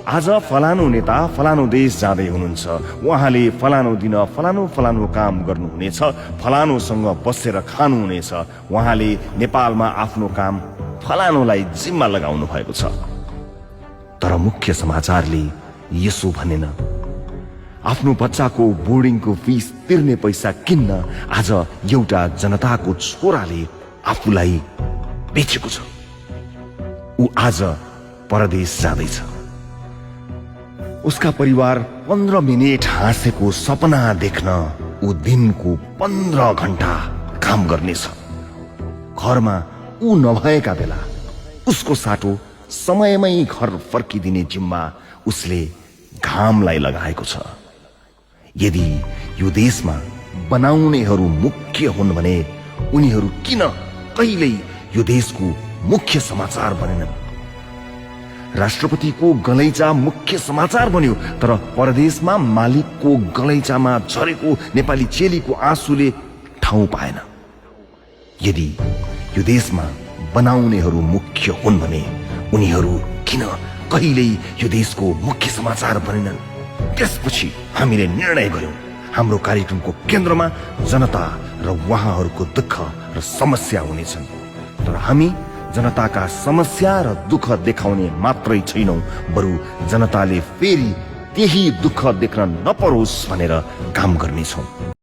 आज फलानु नेता फलानु देश जाँदै हुनुहुन्छ, उहाँले फलानु दिन फलानु फलानु काम गर्नुहुनेछ, फलानुसँग बसेर खानुहुनेछ, उहाँले नेपालमा आफ्नो काम फलानुलाई जिम्मा लगाउनु भएको छ। तर मुख्य समाचारले यसो भनेन। आफ्नो बच्चाको बोर्डिङको फीस तिर्ने पैसा किन्न आज एउटा जनताको छोराले आफूलाई बेचेको छ। ऊ आज परदेश जाँदैछ। उसका परिवार 15 मिनेट हाँसेको सपना देख्न ऊ दिनको 15 घण्टा काम गर्नेछ। घरमा ऊ नभएका बेला उसको साटो समयमै घर फर्किदिने जिम्मा उसले घामलाई लगाएको छ। यदि यो देशमा बनाउनेहरू मुख्य हुन् भने उनीहरू किन कहिल्यै यो देशको मुख्य समाचार बनेनन्? राष्ट्रपतिको गलैँचा मुख्य समाचार बन्यो, तर परदेशमा मालिकको गलैँचामा झरेको नेपाली चेलीको आँसुले ठाउँ पाएन। यदि यो देशमा बनाउनेहरू मुख्य हुन् भने उनीहरू किन कहिल्यै यो देशको मुख्य समाचार बनेनन्? त्यसपछि हामीले निर्णय गर्यौं, हाम्रो कार्यक्रमको केन्द्रमा जनता र उहाँहरूको दुःख र समस्या हुनेछन्। तर हामी जनताका समस्या र दुःख देखाउने मात्रै छैनौं, बरु जनताले फेरि त्यही दुःख देख्न नपरोस् भनेर काम गर्नेछौं।